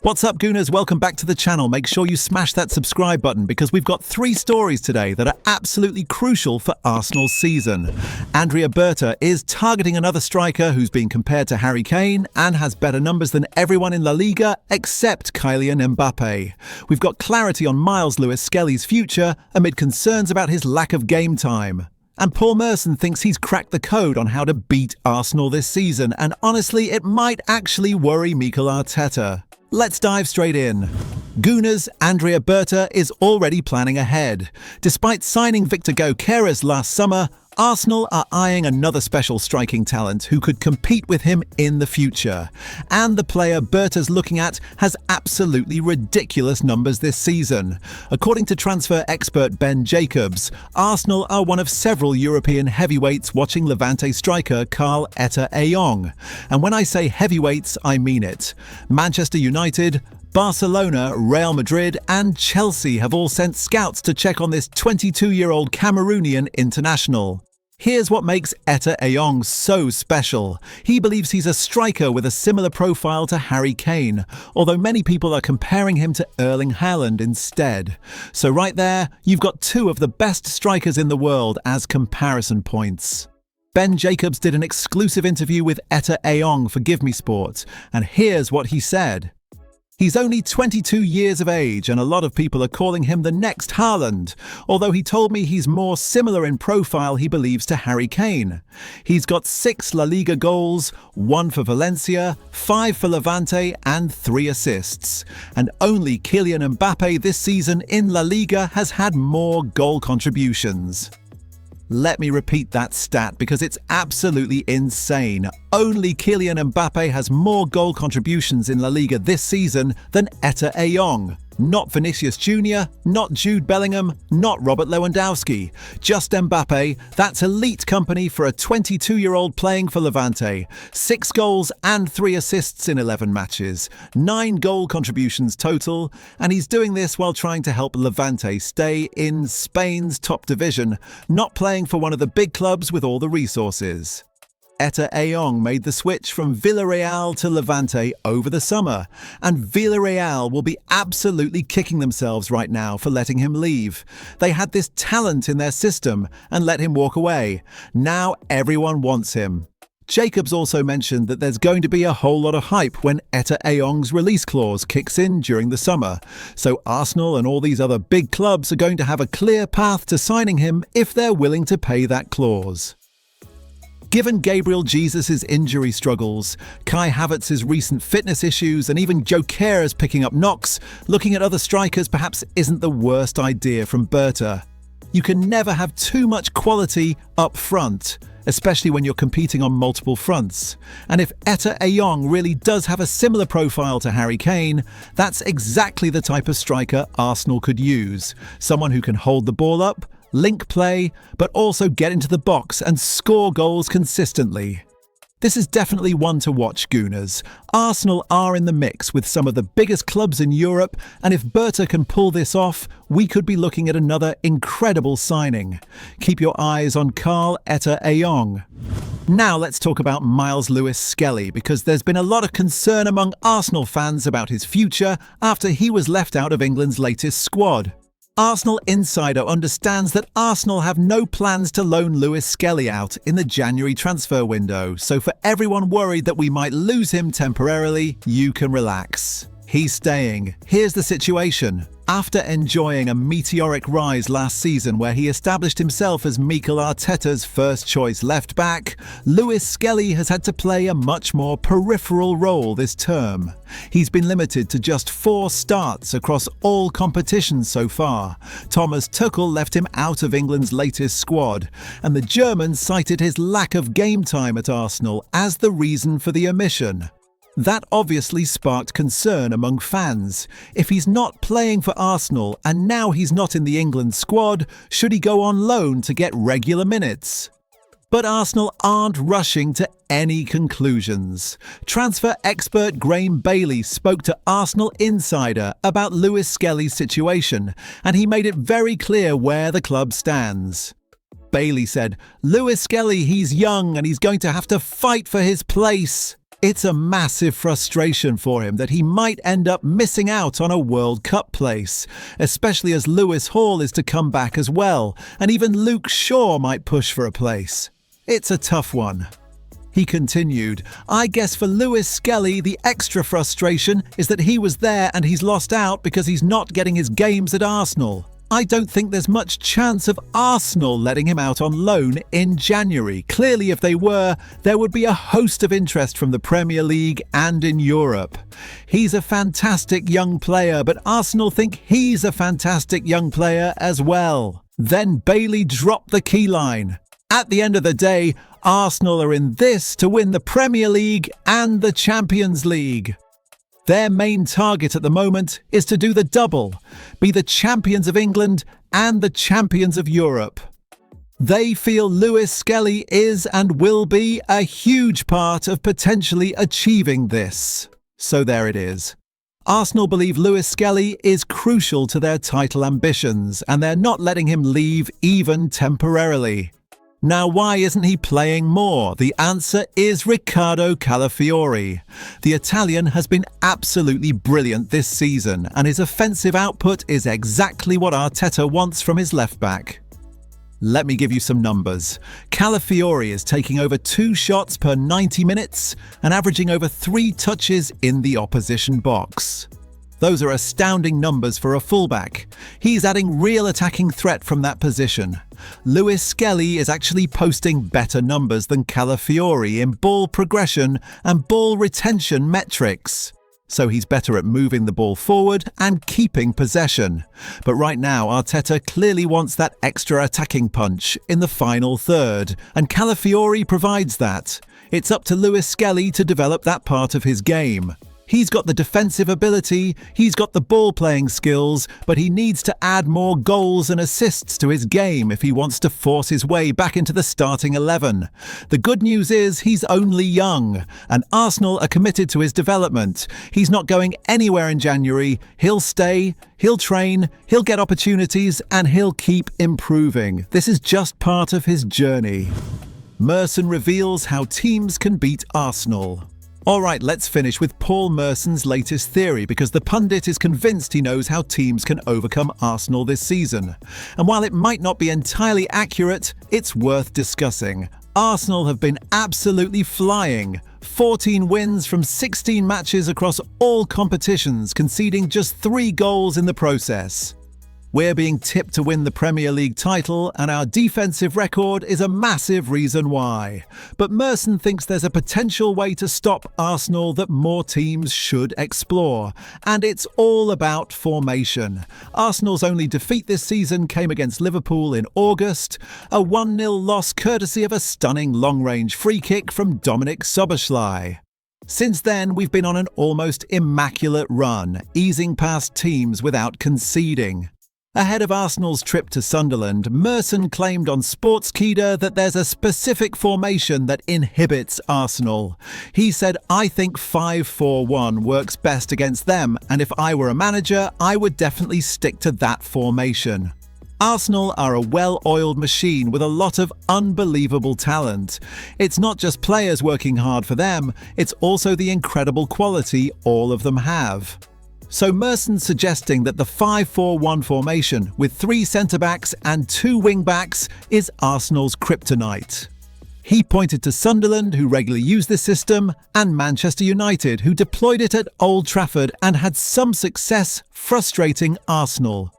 What's up, Gooners? Welcome back to the channel. Make sure you smash that subscribe button because we've got 3 stories today that are absolutely crucial for Arsenal's season. Andrea Berta is targeting another striker who's being compared to Harry Kane and has better numbers than everyone in La Liga except Kylian Mbappe. We've got clarity on Miles Lewis-Skelly's future amid concerns about his lack of game time. And Paul Merson thinks he's cracked the code on how to beat Arsenal this season, and honestly, it might actually worry Mikel Arteta. Let's dive straight in. Gooners, Andrea Berta is already planning ahead. Despite signing Victor Gyökeres last summer, Arsenal are eyeing another special striking talent who could compete with him in the future. And the player Berta's looking at has absolutely ridiculous numbers this season. According to transfer expert Ben Jacobs, Arsenal are one of several European heavyweights watching Levante striker Arteta'S. And when I say heavyweights, I mean it. Manchester United, Barcelona, Real Madrid and Chelsea have all sent scouts to check on this 22-year-old Cameroonian international. Here's what makes Arteta'S so special. He believes he's a striker with a similar profile to Harry Kane, although many people are comparing him to Erling Haaland instead. So right there, you've got 2 of the best strikers in the world as comparison points. Ben Jacobs did an exclusive interview with Arteta'S for Give Me Sport, and here's what he said. He's only 22 years of age and a lot of people are calling him the next Haaland, although he told me he's more similar in profile he believes to Harry Kane. He's got 6 La Liga goals, 1 for Valencia, 5 for Levante and 3 assists. And only Kylian Mbappe this season in La Liga has had more goal contributions. Let me repeat that stat because it's absolutely insane. Only Kylian Mbappe has more goal contributions in La Liga this season than Arteta'S. Not Vinicius Jr., not Jude Bellingham, not Robert Lewandowski. Just Mbappe. That's elite company for a 22-year-old playing for Levante. 6 goals and 3 assists in 11 matches. 9 goal contributions total. And he's doing this while trying to help Levante stay in Spain's top division, not playing for one of the big clubs with all the resources. Arteta'S made the switch from Villarreal to Levante over the summer, and Villarreal will be absolutely kicking themselves right now for letting him leave. They had this talent in their system and let him walk away. Now everyone wants him. Jacobs also mentioned that there's going to be a whole lot of hype when Arteta'S' release clause kicks in during the summer, so Arsenal and all these other big clubs are going to have a clear path to signing him if they're willing to pay that clause. Given Gabriel Jesus' injury struggles, Kai Havertz's recent fitness issues and even Gyökeres picking up knocks, looking at other strikers perhaps isn't the worst idea from Berta. You can never have too much quality up front, especially when you're competing on multiple fronts. And if Arteta'S really does have a similar profile to Harry Kane, that's exactly the type of striker Arsenal could use. Someone who can hold the ball up, link play, but also get into the box and score goals consistently. This is definitely one to watch, Gooners. Arsenal are in the mix with some of the biggest clubs in Europe, and if Berta can pull this off, we could be looking at another incredible signing. Keep your eyes on Arteta'S. Now let's talk about Miles Lewis-Skelly, because there's been a lot of concern among Arsenal fans about his future after he was left out of England's latest squad. Arsenal Insider understands that Arsenal have no plans to loan Lewis-Skelly out in the January transfer window, so for everyone worried that we might lose him temporarily, you can relax. He's staying. Here's the situation. After enjoying a meteoric rise last season where he established himself as Mikel Arteta's first-choice left-back, Lewis-Skelly has had to play a much more peripheral role this term. He's been limited to just 4 starts across all competitions so far. Thomas Tuchel left him out of England's latest squad, and the German cited his lack of game time at Arsenal as the reason for the omission. That obviously sparked concern among fans. If he's not playing for Arsenal and now he's not in the England squad, should he go on loan to get regular minutes? But Arsenal aren't rushing to any conclusions. Transfer expert Graham Bailey spoke to Arsenal Insider about Lewis-Skelly's situation, and he made it very clear where the club stands. Bailey said, "Lewis-Skelly, he's young and he's going to have to fight for his place. It's a massive frustration for him that he might end up missing out on a World Cup place, especially as Lewis Hall is to come back as well, and even Luke Shaw might push for a place. It's a tough one. He continued, I guess for Lewis-Skelly, the extra frustration is that he was there and he's lost out because he's not getting his games at Arsenal. I don't think there's much chance of Arsenal letting him out on loan in January. Clearly, if they were, there would be a host of interest from the Premier League and in Europe. He's a fantastic young player, but Arsenal think he's a fantastic young player as well. Then Bailey dropped the key line. At the end of the day, Arsenal are in this to win the Premier League and the Champions League. Their main target at the moment is to do the double, be the champions of England and the champions of Europe. They feel Lewis-Skelly is and will be a huge part of potentially achieving this. So there it is. Arsenal believe Lewis-Skelly is crucial to their title ambitions, and they're not letting him leave even temporarily. Now, why isn't he playing more? The answer is Riccardo Calafiori. The Italian has been absolutely brilliant this season, and his offensive output is exactly what Arteta wants from his left-back. Let me give you some numbers. Calafiori is taking over 2 shots per 90 minutes and averaging over 3 touches in the opposition box. Those are astounding numbers for a fullback. He's adding real attacking threat from that position. Lewis-Skelly is actually posting better numbers than Calafiori in ball progression and ball retention metrics. So he's better at moving the ball forward and keeping possession. But right now, Arteta clearly wants that extra attacking punch in the final third, and Calafiori provides that. It's up to Lewis-Skelly to develop that part of his game. He's got the defensive ability, he's got the ball-playing skills, but he needs to add more goals and assists to his game if he wants to force his way back into the starting 11. The good news is he's only young, and Arsenal are committed to his development. He's not going anywhere in January. He'll stay, he'll train, he'll get opportunities, and he'll keep improving. This is just part of his journey. Merson reveals how teams can beat Arsenal. Alright, let's finish with Paul Merson's latest theory, because the pundit is convinced he knows how teams can overcome Arsenal this season. And while it might not be entirely accurate, it's worth discussing. Arsenal have been absolutely flying. 14 wins from 16 matches across all competitions, conceding just 3 goals in the process. We're being tipped to win the Premier League title, and our defensive record is a massive reason why. But Merson thinks there's a potential way to stop Arsenal that more teams should explore, and it's all about formation. Arsenal's only defeat this season came against Liverpool in August, a 1-0 loss courtesy of a stunning long-range free kick from Dominik Szoboszlai. Since then, we've been on an almost immaculate run, easing past teams without conceding. Ahead of Arsenal's trip to Sunderland, Merson claimed on Sportskeeda that there's a specific formation that inhibits Arsenal. He said, I think 5-4-1 works best against them, and if I were a manager, I would definitely stick to that formation. Arsenal are a well-oiled machine with a lot of unbelievable talent. It's not just players working hard for them, it's also the incredible quality all of them have. So Merson's suggesting that the 5-4-1 formation with 3 centre-backs and 2 wing-backs is Arsenal's kryptonite. He pointed to Sunderland, who regularly use this system, and Manchester United, who deployed it at Old Trafford and had some success frustrating Arsenal.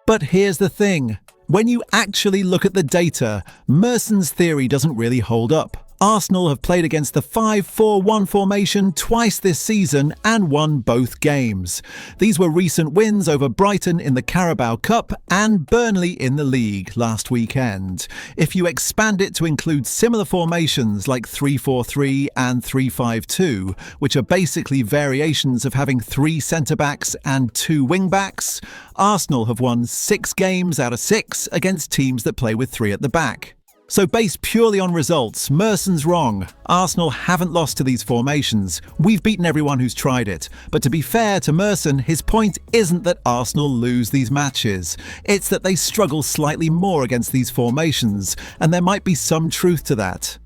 But here's the thing. When you actually look at the data, Merson's theory doesn't really hold up. Arsenal have played against the 5-4-1 formation twice this season and won both games. These were recent wins over Brighton in the Carabao Cup and Burnley in the league last weekend. If you expand it to include similar formations like 3-4-3 and 3-5-2, which are basically variations of having 3 centre-backs and 2 wing-backs, Arsenal have won 6 games out of 6 against teams that play with 3 at the back. So based purely on results, Merson's wrong. Arsenal haven't lost to these formations. We've beaten everyone who's tried it. But to be fair to Merson, his point isn't that Arsenal lose these matches. It's that they struggle slightly more against these formations, and there might be some truth to that.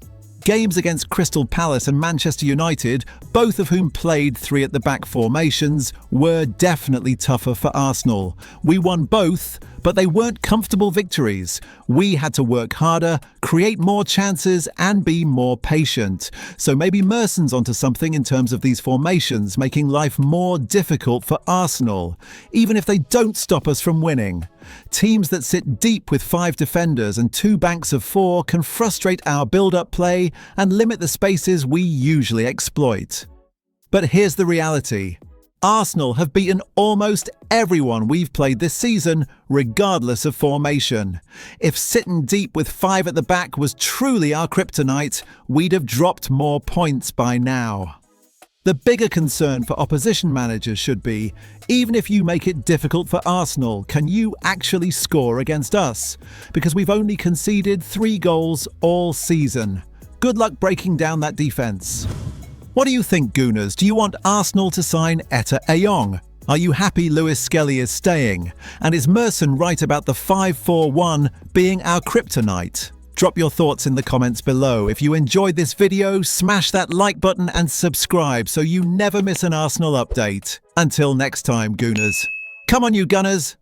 Games against Crystal Palace and Manchester United, both of whom played three at the back formations, were definitely tougher for Arsenal. We won both, but they weren't comfortable victories. We had to work harder, create more chances, and be more patient. So maybe Merson's onto something in terms of these formations, making life more difficult for Arsenal, even if they don't stop us from winning. Teams that sit deep with 5 defenders and 2 banks of 4 can frustrate our build-up play and limit the spaces we usually exploit. But here's the reality. Arsenal have beaten almost everyone we've played this season, regardless of formation. If sitting deep with 5 at the back was truly our kryptonite, we'd have dropped more points by now. The bigger concern for opposition managers should be, even if you make it difficult for Arsenal, can you actually score against us? Because we've only conceded 3 goals all season. Good luck breaking down that defence. What do you think, Gooners? Do you want Arsenal to sign Arteta'S? Are you happy Lewis-Skelly is staying? And is Merson right about the 5-4-1 being our kryptonite? Drop your thoughts in the comments below. If you enjoyed this video, smash that like button and subscribe so you never miss an Arsenal update. Until next time, Gooners. Come on, you Gunners!